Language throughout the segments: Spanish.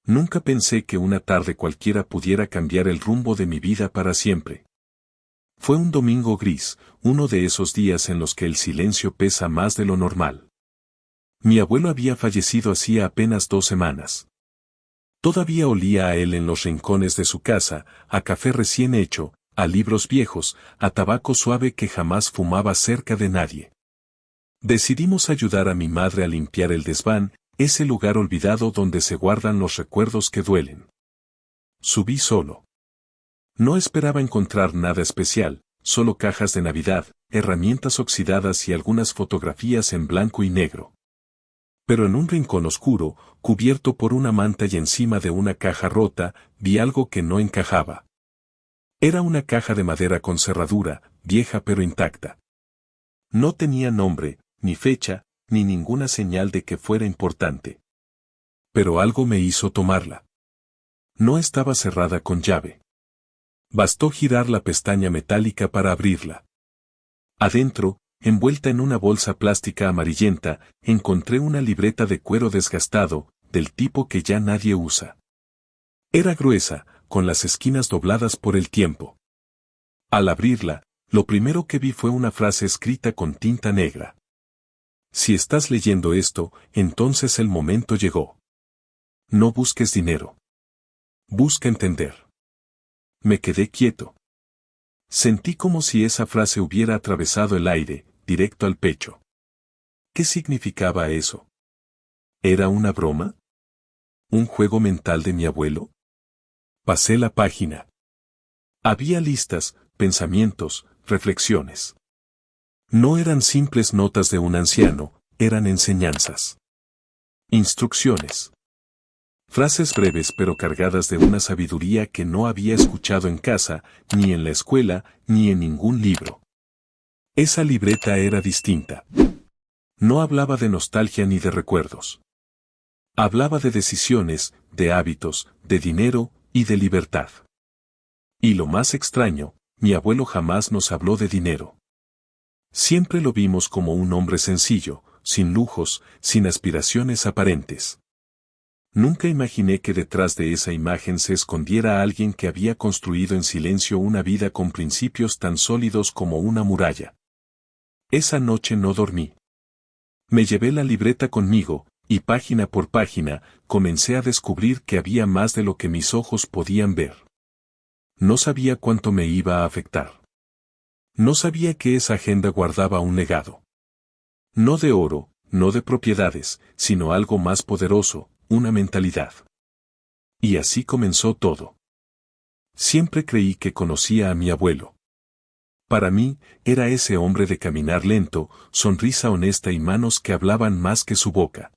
Nunca pensé que una tarde cualquiera pudiera cambiar el rumbo de mi vida para siempre. Fue un domingo gris, uno de esos días en los que el silencio pesa más de lo normal. Mi abuelo había fallecido hacía apenas 2 semanas. Todavía olía a él en los rincones de su casa, a café recién hecho, a libros viejos, a tabaco suave que jamás fumaba cerca de nadie. Decidimos ayudar a mi madre a limpiar el desván, ese lugar olvidado donde se guardan los recuerdos que duelen. Subí solo. No esperaba encontrar nada especial, solo cajas de Navidad, herramientas oxidadas y algunas fotografías en blanco y negro. Pero en un rincón oscuro, cubierto por una manta y encima de una caja rota, vi algo que no encajaba. Era una caja de madera con cerradura, vieja pero intacta. No tenía nombre, ni fecha, ni ninguna señal de que fuera importante. Pero algo me hizo tomarla. No estaba cerrada con llave. Bastó girar la pestaña metálica para abrirla. Adentro, envuelta en una bolsa plástica amarillenta, encontré una libreta de cuero desgastado, del tipo que ya nadie usa. Era gruesa, con las esquinas dobladas por el tiempo. Al abrirla, lo primero que vi fue una frase escrita con tinta negra. Si estás leyendo esto, entonces el momento llegó. No busques dinero. Busca entender. Me quedé quieto. Sentí como si esa frase hubiera atravesado el aire, directo al pecho. ¿Qué significaba eso? ¿Era una broma? ¿Un juego mental de mi abuelo? Pasé la página. Había listas, pensamientos, reflexiones. No eran simples notas de un anciano, eran enseñanzas. Instrucciones. Frases breves pero cargadas de una sabiduría que no había escuchado en casa, ni en la escuela, ni en ningún libro. Esa libreta era distinta. No hablaba de nostalgia ni de recuerdos. Hablaba de decisiones, de hábitos, de dinero y de libertad. Y lo más extraño, mi abuelo jamás nos habló de dinero. Siempre lo vimos como un hombre sencillo, sin lujos, sin aspiraciones aparentes. Nunca imaginé que detrás de esa imagen se escondiera alguien que había construido en silencio una vida con principios tan sólidos como una muralla. Esa noche no dormí. Me llevé la libreta conmigo, y página por página, comencé a descubrir que había más de lo que mis ojos podían ver. No sabía cuánto me iba a afectar. No sabía que esa agenda guardaba un legado. No de oro, no de propiedades, sino algo más poderoso, una mentalidad. Y así comenzó todo. Siempre creí que conocía a mi abuelo. Para mí, era ese hombre de caminar lento, sonrisa honesta y manos que hablaban más que su boca.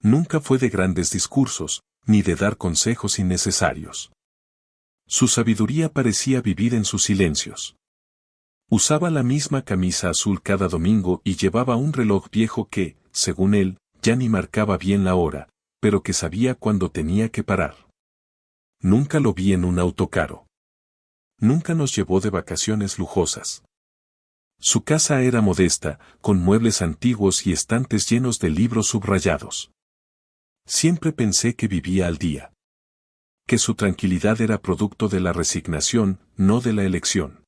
Nunca fue de grandes discursos, ni de dar consejos innecesarios. Su sabiduría parecía vivir en sus silencios. Usaba la misma camisa azul cada domingo y llevaba un reloj viejo que, según él, ya ni marcaba bien la hora, pero que sabía cuándo tenía que parar. Nunca lo vi en un auto caro. Nunca nos llevó de vacaciones lujosas. Su casa era modesta, con muebles antiguos y estantes llenos de libros subrayados. Siempre pensé que vivía al día. Que su tranquilidad era producto de la resignación, no de la elección.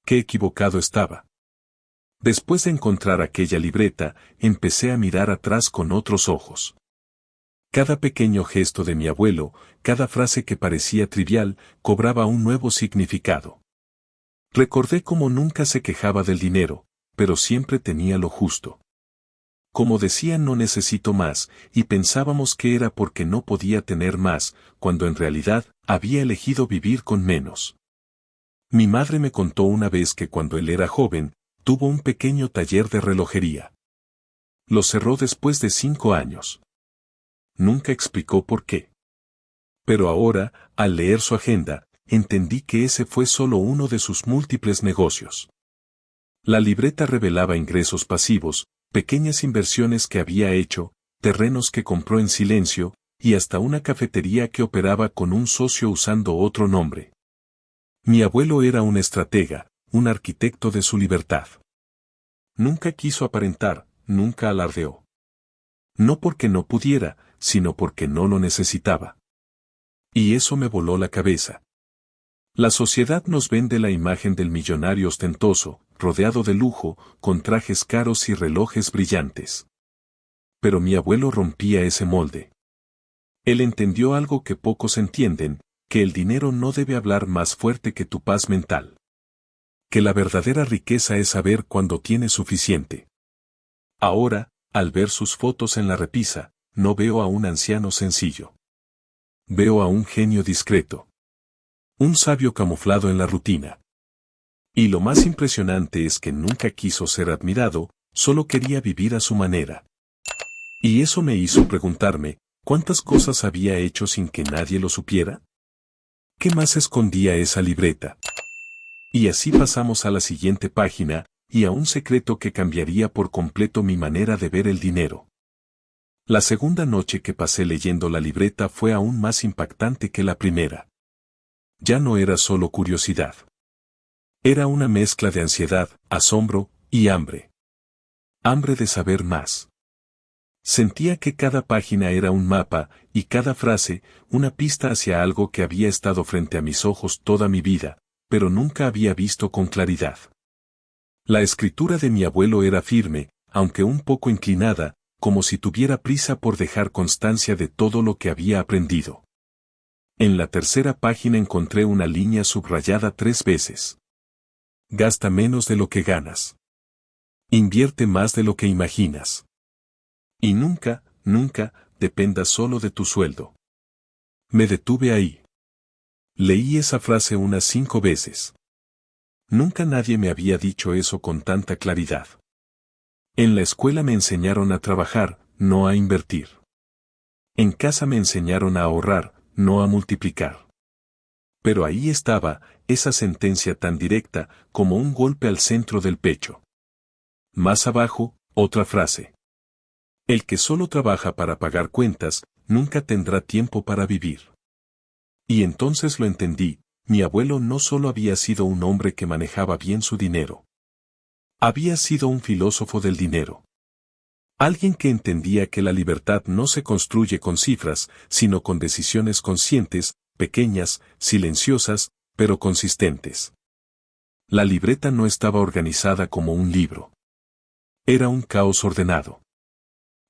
Qué equivocado estaba. Después de encontrar aquella libreta, empecé a mirar atrás con otros ojos. Cada pequeño gesto de mi abuelo, cada frase que parecía trivial, cobraba un nuevo significado. Recordé cómo nunca se quejaba del dinero, pero siempre tenía lo justo. Como decía no necesito más, y pensábamos que era porque no podía tener más, cuando en realidad había elegido vivir con menos. Mi madre me contó una vez que cuando él era joven, tuvo un pequeño taller de relojería. Lo cerró después de 5 años. Nunca explicó por qué. Pero ahora, al leer su agenda, entendí que ese fue solo uno de sus múltiples negocios. La libreta revelaba ingresos pasivos, pequeñas inversiones que había hecho, terrenos que compró en silencio, y hasta una cafetería que operaba con un socio usando otro nombre. Mi abuelo era un estratega, un arquitecto de su libertad. Nunca quiso aparentar, nunca alardeó. No porque no pudiera, sino porque no lo necesitaba. Y eso me voló la cabeza. La sociedad nos vende la imagen del millonario ostentoso, rodeado de lujo, con trajes caros y relojes brillantes. Pero mi abuelo rompía ese molde. Él entendió algo que pocos entienden, que el dinero no debe hablar más fuerte que tu paz mental. Que la verdadera riqueza es saber cuándo tienes suficiente. Ahora, al ver sus fotos en la repisa, no veo a un anciano sencillo. Veo a un genio discreto. Un sabio camuflado en la rutina. Y lo más impresionante es que nunca quiso ser admirado, solo quería vivir a su manera. Y eso me hizo preguntarme, ¿cuántas cosas había hecho sin que nadie lo supiera? ¿Qué más escondía esa libreta? Y así pasamos a la siguiente página, y a un secreto que cambiaría por completo mi manera de ver el dinero. La segunda noche que pasé leyendo la libreta fue aún más impactante que la primera. Ya no era solo curiosidad. Era una mezcla de ansiedad, asombro y hambre. Hambre de saber más. Sentía que cada página era un mapa, y cada frase, una pista hacia algo que había estado frente a mis ojos toda mi vida, pero nunca había visto con claridad. La escritura de mi abuelo era firme, aunque un poco inclinada, como si tuviera prisa por dejar constancia de todo lo que había aprendido. En la tercera página encontré una línea subrayada 3 veces. Gasta menos de lo que ganas. Invierte más de lo que imaginas. Y nunca, nunca, dependas solo de tu sueldo. Me detuve ahí. Leí esa frase unas 5 veces. Nunca nadie me había dicho eso con tanta claridad. En la escuela me enseñaron a trabajar, no a invertir. En casa me enseñaron a ahorrar, no a multiplicar. Pero ahí estaba, esa sentencia tan directa, como un golpe al centro del pecho. Más abajo, otra frase. El que solo trabaja para pagar cuentas, nunca tendrá tiempo para vivir. Y entonces lo entendí, mi abuelo no solo había sido un hombre que manejaba bien su dinero. Había sido un filósofo del dinero. Alguien que entendía que la libertad no se construye con cifras, sino con decisiones conscientes, pequeñas, silenciosas, pero consistentes. La libreta no estaba organizada como un libro. Era un caos ordenado.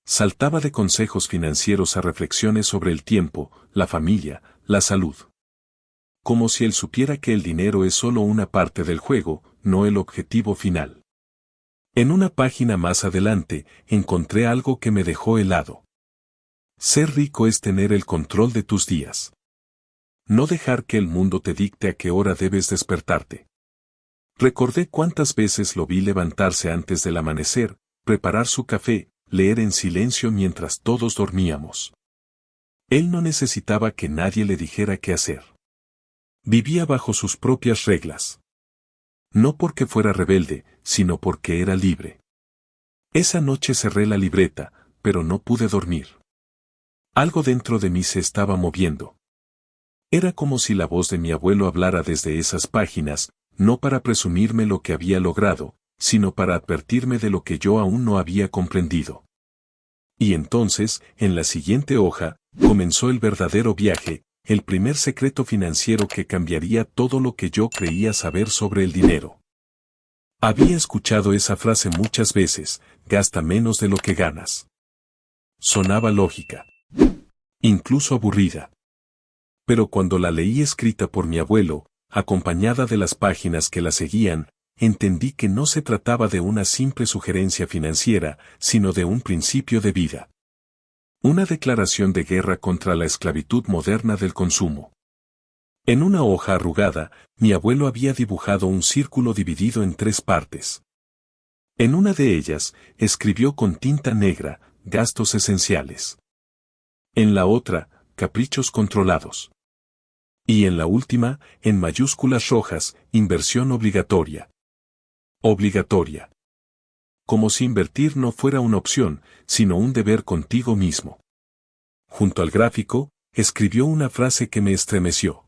Saltaba de consejos financieros a reflexiones sobre el tiempo, la familia, la salud. Como si él supiera que el dinero es solo una parte del juego, no el objetivo final. En una página más adelante, encontré algo que me dejó helado. Ser rico es tener el control de tus días. No dejar que el mundo te dicte a qué hora debes despertarte. Recordé cuántas veces lo vi levantarse antes del amanecer, preparar su café, leer en silencio mientras todos dormíamos. Él no necesitaba que nadie le dijera qué hacer. Vivía bajo sus propias reglas. No porque fuera rebelde, sino porque era libre. Esa noche cerré la libreta, pero no pude dormir. Algo dentro de mí se estaba moviendo. Era como si la voz de mi abuelo hablara desde esas páginas, no para presumirme lo que había logrado, sino para advertirme de lo que yo aún no había comprendido. Y entonces, en la siguiente hoja, comenzó el verdadero viaje, el primer secreto financiero que cambiaría todo lo que yo creía saber sobre el dinero. Había escuchado esa frase muchas veces, gasta menos de lo que ganas. Sonaba lógica. Incluso aburrida. Pero cuando la leí escrita por mi abuelo, acompañada de las páginas que la seguían, entendí que no se trataba de una simple sugerencia financiera, sino de un principio de vida. Una declaración de guerra contra la esclavitud moderna del consumo. En una hoja arrugada, mi abuelo había dibujado un círculo dividido en 3 partes. En una de ellas, escribió con tinta negra, gastos esenciales. En la otra, caprichos controlados. Y en la última, en mayúsculas rojas, inversión obligatoria. Obligatoria. Como si invertir no fuera una opción, sino un deber contigo mismo. Junto al gráfico, escribió una frase que me estremeció.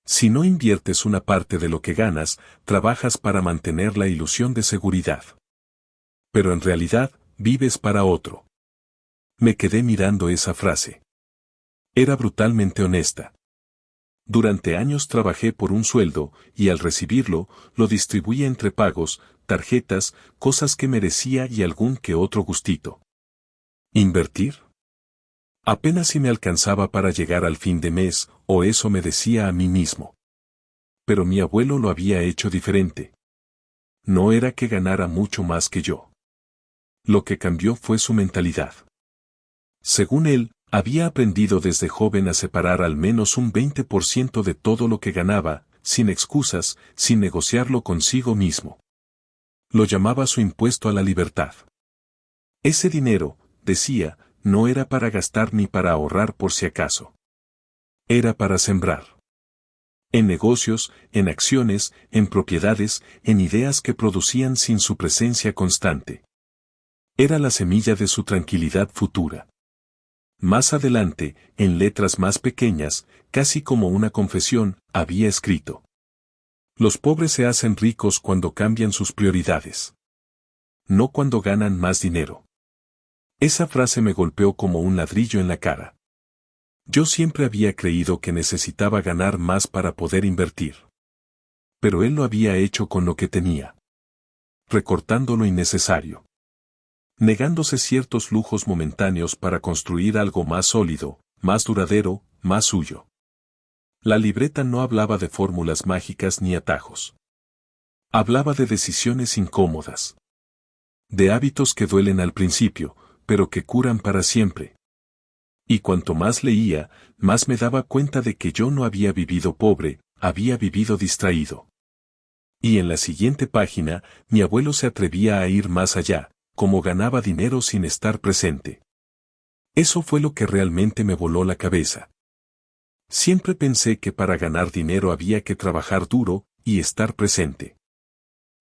Si no inviertes una parte de lo que ganas, trabajas para mantener la ilusión de seguridad. Pero en realidad, vives para otro. Me quedé mirando esa frase. Era brutalmente honesta. Durante años trabajé por un sueldo, y al recibirlo, lo distribuía entre pagos, tarjetas, cosas que merecía y algún que otro gustito. ¿Invertir? Apenas si me alcanzaba para llegar al fin de mes, o eso me decía a mí mismo. Pero mi abuelo lo había hecho diferente. No era que ganara mucho más que yo. Lo que cambió fue su mentalidad. Según él, había aprendido desde joven a separar al menos un 20% de todo lo que ganaba, sin excusas, sin negociarlo consigo mismo. Lo llamaba su impuesto a la libertad. Ese dinero, decía, no era para gastar ni para ahorrar por si acaso. Era para sembrar. En negocios, en acciones, en propiedades, en ideas que producían sin su presencia constante. Era la semilla de su tranquilidad futura. Más adelante, en letras más pequeñas, casi como una confesión, había escrito: los pobres se hacen ricos cuando cambian sus prioridades. No cuando ganan más dinero. Esa frase me golpeó como un ladrillo en la cara. Yo siempre había creído que necesitaba ganar más para poder invertir. Pero él lo había hecho con lo que tenía. Recortando lo innecesario. Negándose ciertos lujos momentáneos para construir algo más sólido, más duradero, más suyo. La libreta no hablaba de fórmulas mágicas ni atajos. Hablaba de decisiones incómodas. De hábitos que duelen al principio, pero que curan para siempre. Y cuanto más leía, más me daba cuenta de que yo no había vivido pobre, había vivido distraído. Y en la siguiente página, mi abuelo se atrevía a ir más allá, como ganaba dinero sin estar presente. Eso fue lo que realmente me voló la cabeza. Siempre pensé que para ganar dinero había que trabajar duro y estar presente.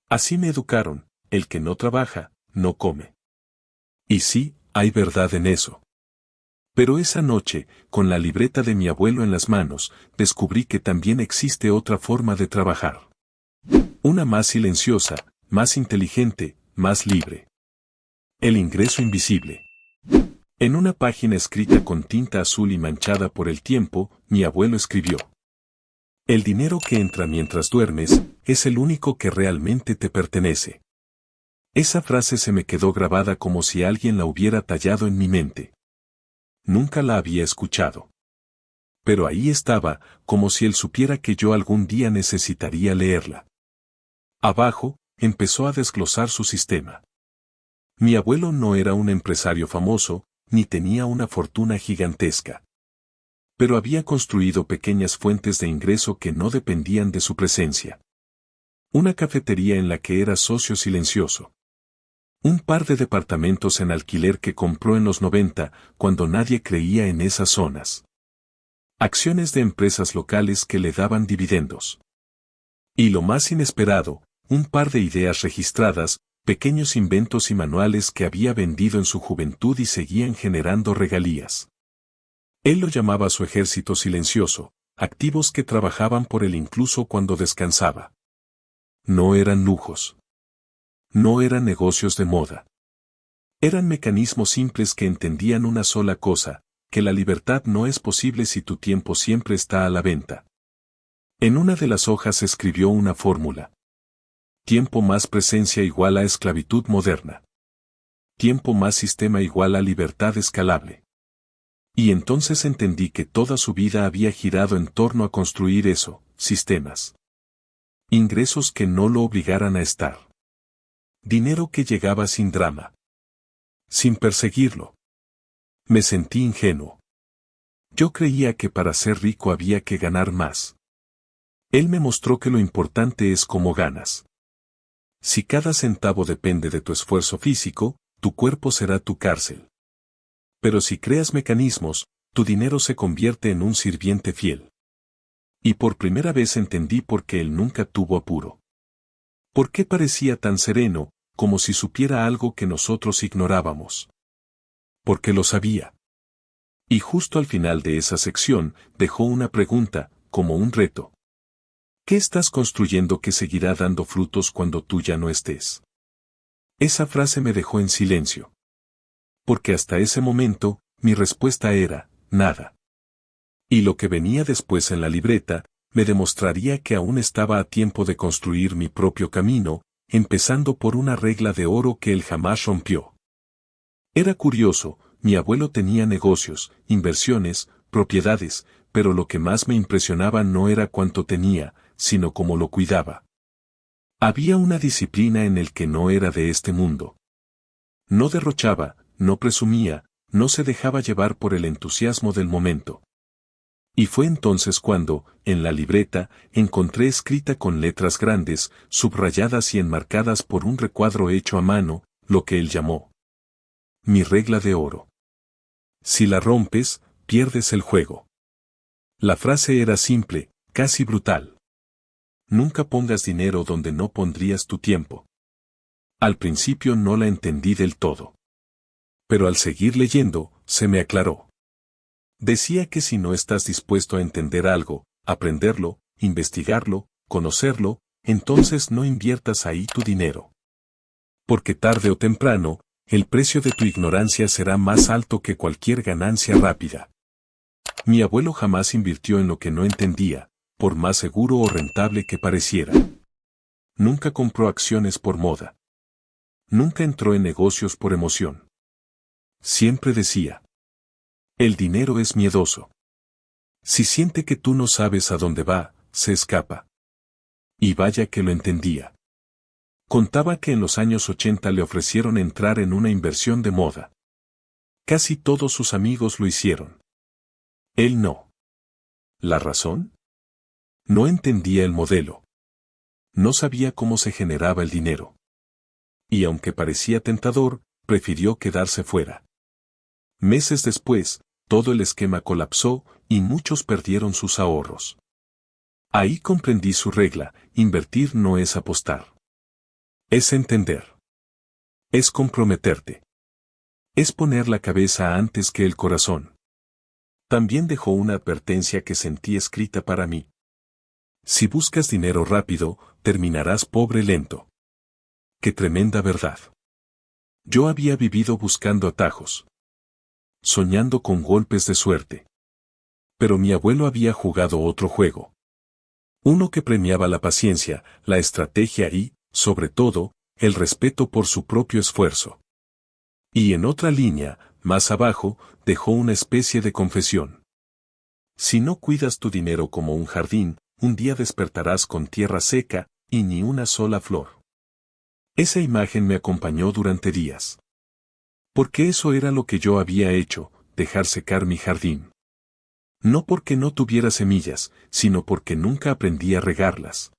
Así me educaron: el que no trabaja, no come. Y sí, hay verdad en eso. Pero esa noche, con la libreta de mi abuelo en las manos, descubrí que también existe otra forma de trabajar. Una más silenciosa, más inteligente, más libre. El ingreso invisible. En una página escrita con tinta azul y manchada por el tiempo, mi abuelo escribió: el dinero que entra mientras duermes, es el único que realmente te pertenece. Esa frase se me quedó grabada como si alguien la hubiera tallado en mi mente. Nunca la había escuchado. Pero ahí estaba, como si él supiera que yo algún día necesitaría leerla. Abajo, empezó a desglosar su sistema. Mi abuelo no era un empresario famoso, ni tenía una fortuna gigantesca. Pero había construido pequeñas fuentes de ingreso que no dependían de su presencia. Una cafetería en la que era socio silencioso. Un par de departamentos en alquiler que compró en los 90, cuando nadie creía en esas zonas. Acciones de empresas locales que le daban dividendos. Y lo más inesperado, un par de ideas registradas, pequeños inventos y manuales que había vendido en su juventud y seguían generando regalías. Él lo llamaba su ejército silencioso, activos que trabajaban por él incluso cuando descansaba. No eran lujos. No eran negocios de moda. Eran mecanismos simples que entendían una sola cosa: que la libertad no es posible si tu tiempo siempre está a la venta. En una de las hojas escribió una fórmula. Tiempo más presencia igual a esclavitud moderna. Tiempo más sistema igual a libertad escalable. Y entonces entendí que toda su vida había girado en torno a construir eso: sistemas. Ingresos que no lo obligaran a estar. Dinero que llegaba sin drama. Sin perseguirlo. Me sentí ingenuo. Yo creía que para ser rico había que ganar más. Él me mostró que lo importante es cómo ganas. Si cada centavo depende de tu esfuerzo físico, tu cuerpo será tu cárcel. Pero si creas mecanismos, tu dinero se convierte en un sirviente fiel. Y por primera vez entendí por qué él nunca tuvo apuro. ¿Por qué parecía tan sereno, como si supiera algo que nosotros ignorábamos? Porque lo sabía. Y justo al final de esa sección, dejó una pregunta, como un reto. ¿Qué estás construyendo que seguirá dando frutos cuando tú ya no estés? Esa frase me dejó en silencio. Porque hasta ese momento, mi respuesta era, nada. Y lo que venía después en la libreta, me demostraría que aún estaba a tiempo de construir mi propio camino, empezando por una regla de oro que él jamás rompió. Era curioso, mi abuelo tenía negocios, inversiones, propiedades, pero lo que más me impresionaba no era cuánto tenía, sino cómo lo cuidaba. Había una disciplina en el que no era de este mundo. No derrochaba, no presumía, no se dejaba llevar por el entusiasmo del momento. Y fue entonces cuando, en la libreta, encontré escrita con letras grandes, subrayadas y enmarcadas por un recuadro hecho a mano, lo que él llamó mi regla de oro. Si la rompes, pierdes el juego. La frase era simple, casi brutal. Nunca pongas dinero donde no pondrías tu tiempo. Al principio no la entendí del todo. Pero al seguir leyendo, se me aclaró. Decía que si no estás dispuesto a entender algo, aprenderlo, investigarlo, conocerlo, entonces no inviertas ahí tu dinero. Porque tarde o temprano, el precio de tu ignorancia será más alto que cualquier ganancia rápida. Mi abuelo jamás invirtió en lo que no entendía, por más seguro o rentable que pareciera. Nunca compró acciones por moda. Nunca entró en negocios por emoción. Siempre decía: el dinero es miedoso. Si siente que tú no sabes a dónde va, se escapa. Y vaya que lo entendía. Contaba que en los años 80 le ofrecieron entrar en una inversión de moda. Casi todos sus amigos lo hicieron. Él no. ¿La razón? No entendía el modelo. No sabía cómo se generaba el dinero. Y aunque parecía tentador, prefirió quedarse fuera. Meses después, todo el esquema colapsó y muchos perdieron sus ahorros. Ahí comprendí su regla: invertir no es apostar. Es entender. Es comprometerte. Es poner la cabeza antes que el corazón. También dejó una advertencia que sentí escrita para mí. Si buscas dinero rápido, terminarás pobre lento. ¡Qué tremenda verdad! Yo había vivido buscando atajos, soñando con golpes de suerte. Pero mi abuelo había jugado otro juego. Uno que premiaba la paciencia, la estrategia y, sobre todo, el respeto por su propio esfuerzo. Y en otra línea, más abajo, dejó una especie de confesión. Si no cuidas tu dinero como un jardín, un día despertarás con tierra seca, y ni una sola flor. Esa imagen me acompañó durante días. Porque eso era lo que yo había hecho, dejar secar mi jardín. No porque no tuviera semillas, sino porque nunca aprendí a regarlas.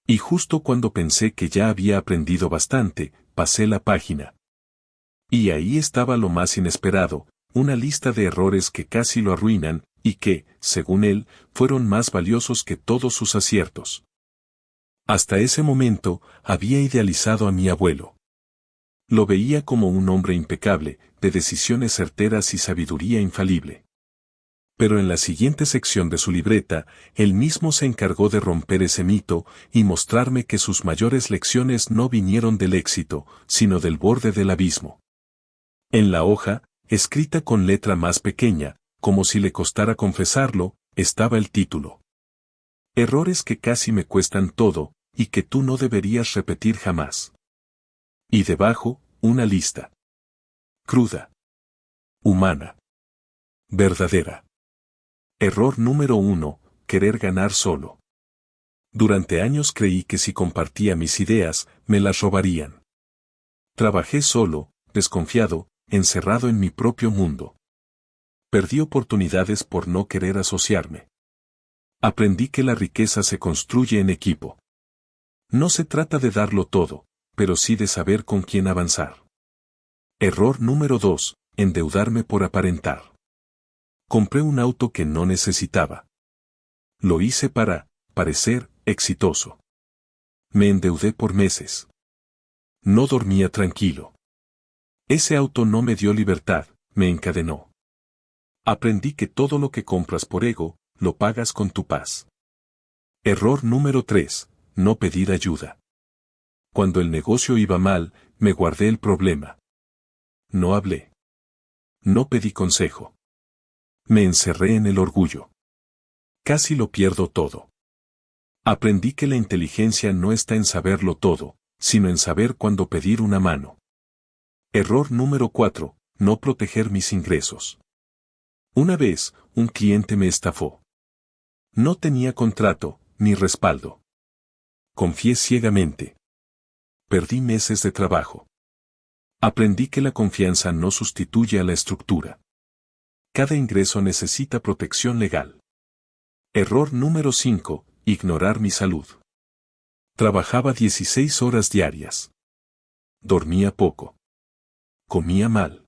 Y justo cuando pensé que ya había aprendido bastante, pasé la página. Y ahí estaba lo más inesperado, una lista de errores que casi lo arruinan, y que, según él, fueron más valiosos que todos sus aciertos. Hasta ese momento, había idealizado a mi abuelo. Lo veía como un hombre impecable, de decisiones certeras y sabiduría infalible. Pero en la siguiente sección de su libreta, él mismo se encargó de romper ese mito y mostrarme que sus mayores lecciones no vinieron del éxito, sino del borde del abismo. En la hoja, escrita con letra más pequeña, como si le costara confesarlo, estaba el título. Errores que casi me cuestan todo, y que tú no deberías repetir jamás. Y debajo, una lista. Cruda. Humana. Verdadera. Error número 1, querer ganar solo. Durante años creí que si compartía mis ideas, me las robarían. Trabajé solo, desconfiado, encerrado en mi propio mundo. Perdí oportunidades por no querer asociarme. Aprendí que la riqueza se construye en equipo. No se trata de darlo todo, pero sí de saber con quién avanzar. Error número 2, endeudarme por aparentar. Compré un auto que no necesitaba. Lo hice para parecer exitoso. Me endeudé por meses. No dormía tranquilo. Ese auto no me dio libertad, me encadenó. Aprendí que todo lo que compras por ego, lo pagas con tu paz. Error número 3, no pedir ayuda. Cuando el negocio iba mal, me guardé el problema. No hablé. No pedí consejo. Me encerré en el orgullo. Casi lo pierdo todo. Aprendí que la inteligencia no está en saberlo todo, sino en saber cuándo pedir una mano. Error número 4. No proteger mis ingresos. Una vez, un cliente me estafó. No tenía contrato, ni respaldo. Confié ciegamente. Perdí meses de trabajo. Aprendí que la confianza no sustituye a la estructura. Cada ingreso necesita protección legal. Error número 5. Ignorar mi salud. Trabajaba 16 horas diarias. Dormía poco. Comía mal.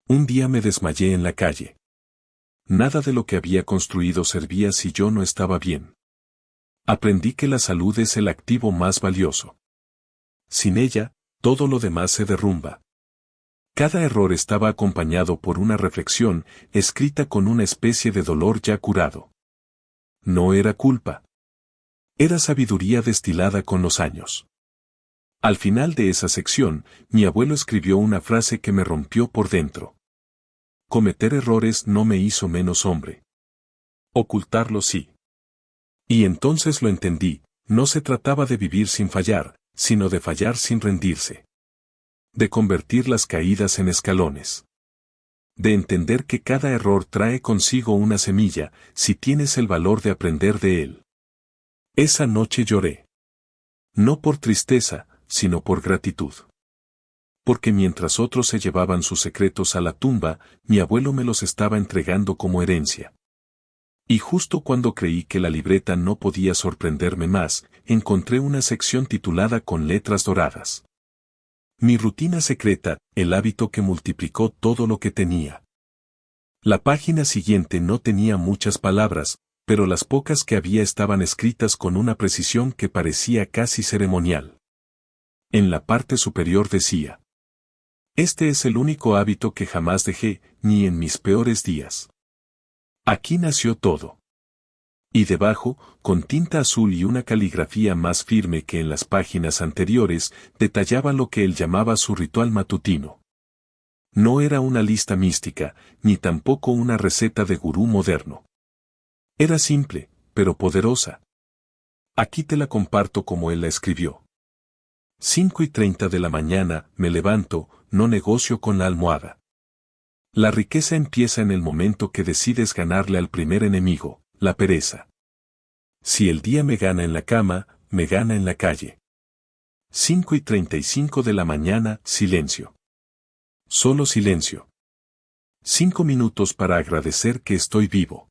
Un día me desmayé en la calle. Nada de lo que había construido servía si yo no estaba bien. Aprendí que la salud es el activo más valioso. Sin ella, todo lo demás se derrumba. Cada error estaba acompañado por una reflexión, escrita con una especie de dolor ya curado. No era culpa. Era sabiduría destilada con los años. Al final de esa sección, mi abuelo escribió una frase que me rompió por dentro. Cometer errores no me hizo menos hombre. Ocultarlos sí. Y entonces lo entendí, no se trataba de vivir sin fallar, sino de fallar sin rendirse. De convertir las caídas en escalones. De entender que cada error trae consigo una semilla, si tienes el valor de aprender de él. Esa noche lloré. No por tristeza, sino por gratitud. Porque mientras otros se llevaban sus secretos a la tumba, mi abuelo me los estaba entregando como herencia. Y justo cuando creí que la libreta no podía sorprenderme más, encontré una sección titulada con letras doradas. Mi rutina secreta, el hábito que multiplicó todo lo que tenía. La página siguiente no tenía muchas palabras, pero las pocas que había estaban escritas con una precisión que parecía casi ceremonial. En la parte superior decía: este es el único hábito que jamás dejé, ni en mis peores días. Aquí nació todo. Y debajo, con tinta azul y una caligrafía más firme que en las páginas anteriores, detallaba lo que él llamaba su ritual matutino. No era una lista mística, ni tampoco una receta de gurú moderno. Era simple, pero poderosa. Aquí te la comparto como él la escribió. 5:30 de la mañana, me levanto, no negocio con la almohada. La riqueza empieza en el momento que decides ganarle al primer enemigo, la pereza. Si el día me gana en la cama, me gana en la calle. 5:35 de la mañana, silencio. Solo silencio. 5 minutos para agradecer que estoy vivo.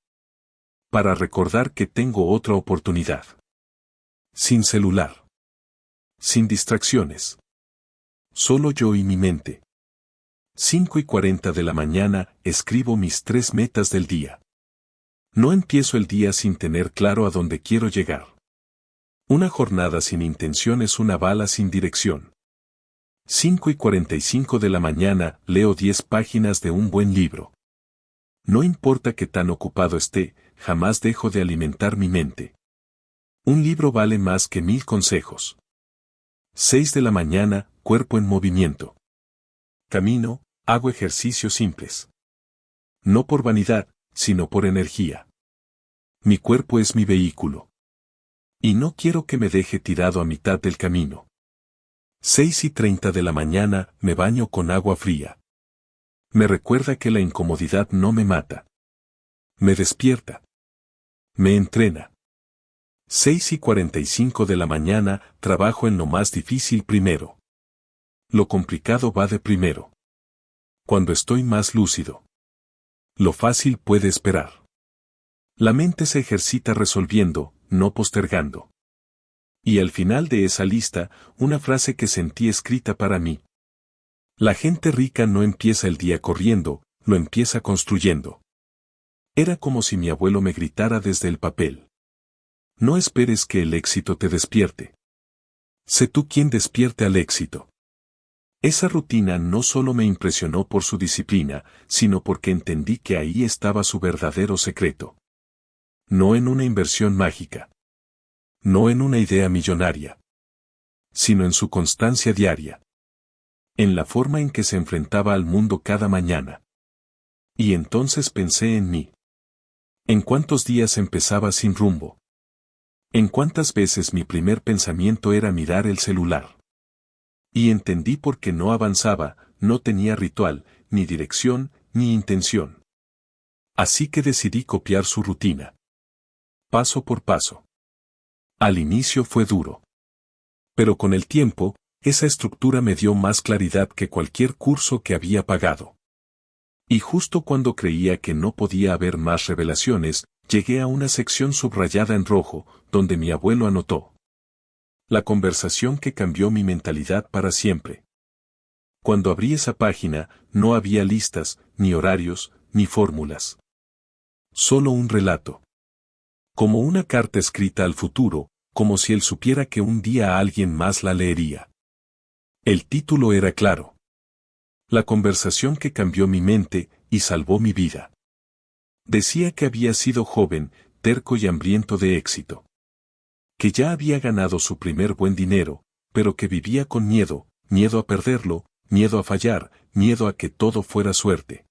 Para recordar que tengo otra oportunidad. Sin celular. Sin distracciones. Solo yo y mi mente. 5:40 de la mañana, escribo mis 3 metas del día. No empiezo el día sin tener claro a dónde quiero llegar. Una jornada sin intención es una bala sin dirección. 5:45 de la mañana, leo 10 páginas de un buen libro. No importa qué tan ocupado esté, jamás dejo de alimentar mi mente. Un libro vale más que 1000 consejos. 6 de la mañana, cuerpo en movimiento. Camino, hago ejercicios simples. No por vanidad, sino por energía. Mi cuerpo es mi vehículo. Y no quiero que me deje tirado a mitad del camino. 6:30 de la mañana, me baño con agua fría. Me recuerda que la incomodidad no me mata. Me despierta. Me entrena. 6:45 de la mañana, trabajo en lo más difícil primero. Lo complicado va de primero. Cuando estoy más lúcido. Lo fácil puede esperar. La mente se ejercita resolviendo, no postergando. Y al final de esa lista, una frase que sentí escrita para mí. La gente rica no empieza el día corriendo, lo empieza construyendo. Era como si mi abuelo me gritara desde el papel. No esperes que el éxito te despierte. Sé tú quien despierte al éxito. Esa rutina no solo me impresionó por su disciplina, sino porque entendí que ahí estaba su verdadero secreto. No en una inversión mágica. No en una idea millonaria. Sino en su constancia diaria. En la forma en que se enfrentaba al mundo cada mañana. Y entonces pensé en mí. ¿En cuántos días empezaba sin rumbo? ¿En cuántas veces mi primer pensamiento era mirar el celular? Y entendí por qué no avanzaba, no tenía ritual, ni dirección, ni intención. Así que decidí copiar su rutina. Paso por paso. Al inicio fue duro. Pero con el tiempo, esa estructura me dio más claridad que cualquier curso que había pagado. Y justo cuando creía que no podía haber más revelaciones, llegué a una sección subrayada en rojo, donde mi abuelo anotó. La conversación que cambió mi mentalidad para siempre. Cuando abrí esa página, no había listas, ni horarios, ni fórmulas. Solo un relato. Como una carta escrita al futuro, como si él supiera que un día alguien más la leería. El título era claro. La conversación que cambió mi mente y salvó mi vida. Decía que había sido joven, terco y hambriento de éxito. Que ya había ganado su primer buen dinero, pero que vivía con miedo, miedo a perderlo, miedo a fallar, miedo a que todo fuera suerte.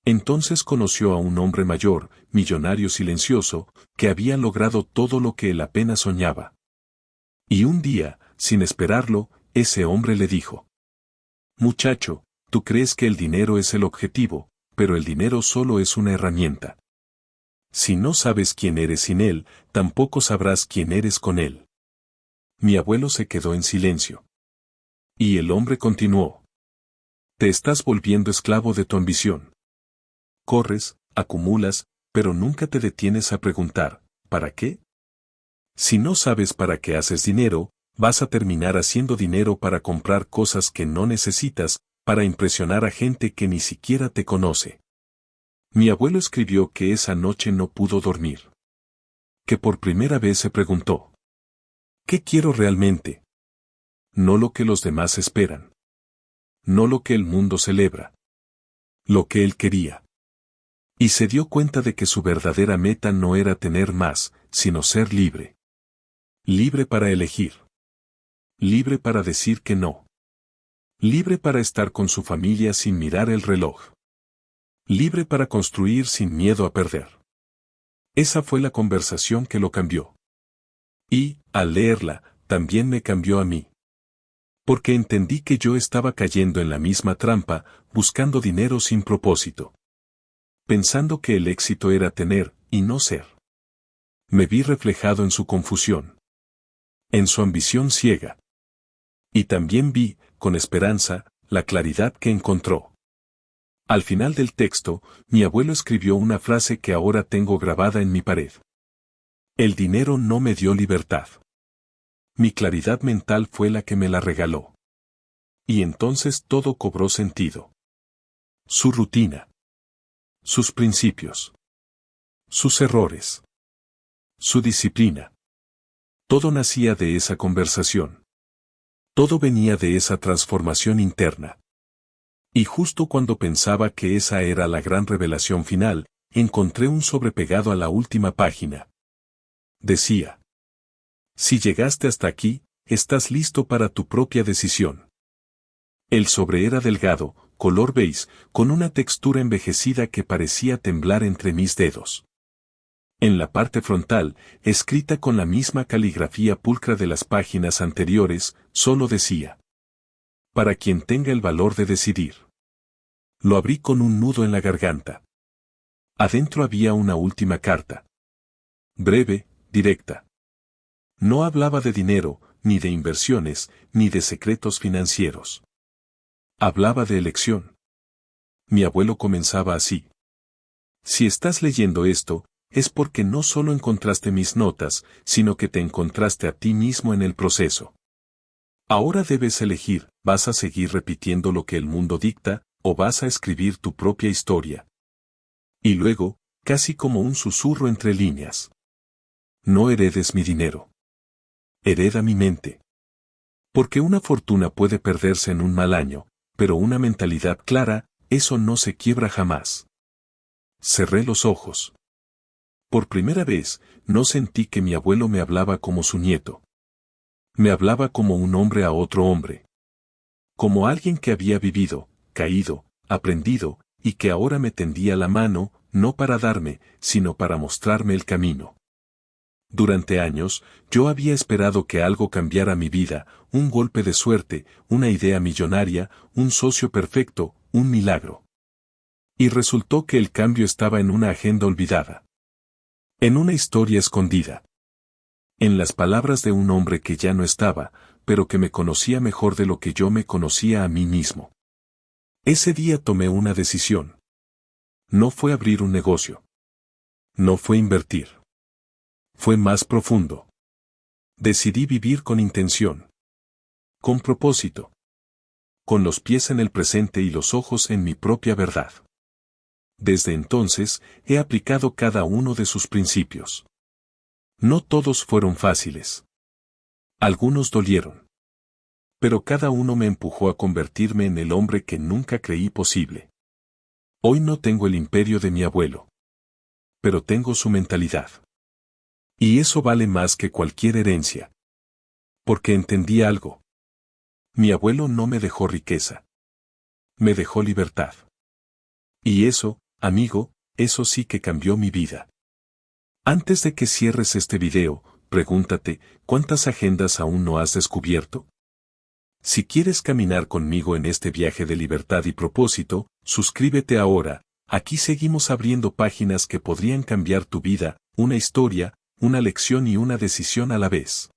Entonces conoció a un hombre mayor, millonario silencioso, que había logrado todo lo que él apenas soñaba. Y un día, sin esperarlo, ese hombre le dijo: Muchacho, tú crees que el dinero es el objetivo, pero el dinero solo es una herramienta. Si no sabes quién eres sin él, tampoco sabrás quién eres con él. Mi abuelo se quedó en silencio. Y el hombre continuó: Te estás volviendo esclavo de tu ambición. Corres, acumulas, pero nunca te detienes a preguntar, ¿para qué? Si no sabes para qué haces dinero, vas a terminar haciendo dinero para comprar cosas que no necesitas, para impresionar a gente que ni siquiera te conoce. Mi abuelo escribió que esa noche no pudo dormir. Que por primera vez se preguntó: ¿qué quiero realmente? No lo que los demás esperan. No lo que el mundo celebra. Lo que él quería. Y se dio cuenta de que su verdadera meta no era tener más, sino ser libre. Libre para elegir. Libre para decir que no. Libre para estar con su familia sin mirar el reloj. Libre para construir sin miedo a perder. Esa fue la conversación que lo cambió. Y, al leerla, también me cambió a mí. Porque entendí que yo estaba cayendo en la misma trampa, buscando dinero sin propósito. Pensando que el éxito era tener, y no ser. Me vi reflejado en su confusión. En su ambición ciega. Y también vi, con esperanza, la claridad que encontró. Al final del texto, mi abuelo escribió una frase que ahora tengo grabada en mi pared. El dinero no me dio libertad. Mi claridad mental fue la que me la regaló. Y entonces todo cobró sentido. Su rutina. Sus principios. Sus errores. Su disciplina. Todo nacía de esa conversación. Todo venía de esa transformación interna. Y justo cuando pensaba que esa era la gran revelación final, encontré un sobre pegado a la última página. Decía: si llegaste hasta aquí, estás listo para tu propia decisión. El sobre era delgado, color beige, con una textura envejecida que parecía temblar entre mis dedos. En la parte frontal, escrita con la misma caligrafía pulcra de las páginas anteriores, solo decía: para quien tenga el valor de decidir. Lo abrí con un nudo en la garganta. Adentro había una última carta. Breve, directa. No hablaba de dinero, ni de inversiones, ni de secretos financieros. Hablaba de elección. Mi abuelo comenzaba así: si estás leyendo esto, es porque no solo encontraste mis notas, sino que te encontraste a ti mismo en el proceso. Ahora debes elegir, ¿vas a seguir repitiendo lo que el mundo dicta, o vas a escribir tu propia historia? Y luego, casi como un susurro entre líneas: no heredes mi dinero. Hereda mi mente. Porque una fortuna puede perderse en un mal año, pero una mentalidad clara, eso no se quiebra jamás. Cerré los ojos. Por primera vez, no sentí que mi abuelo me hablaba como su nieto. Me hablaba como un hombre a otro hombre. Como alguien que había vivido, caído, aprendido, y que ahora me tendía la mano, no para darme, sino para mostrarme el camino. Durante años, yo había esperado que algo cambiara mi vida, un golpe de suerte, una idea millonaria, un socio perfecto, un milagro. Y resultó que el cambio estaba en una agenda olvidada. En una historia escondida. En las palabras de un hombre que ya no estaba, pero que me conocía mejor de lo que yo me conocía a mí mismo. Ese día tomé una decisión. No fue abrir un negocio. No fue invertir. Fue más profundo. Decidí vivir con intención. Con propósito. Con los pies en el presente y los ojos en mi propia verdad. Desde entonces, he aplicado cada uno de sus principios. No todos fueron fáciles. Algunos dolieron. Pero cada uno me empujó a convertirme en el hombre que nunca creí posible. Hoy no tengo el imperio de mi abuelo. Pero tengo su mentalidad. Y eso vale más que cualquier herencia. Porque entendí algo. Mi abuelo no me dejó riqueza. Me dejó libertad. Y eso, amigo, eso sí que cambió mi vida. Antes de que cierres este video, pregúntate, ¿cuántas agendas aún no has descubierto? Si quieres caminar conmigo en este viaje de libertad y propósito, suscríbete ahora. Aquí seguimos abriendo páginas que podrían cambiar tu vida, una historia, una lección y una decisión a la vez.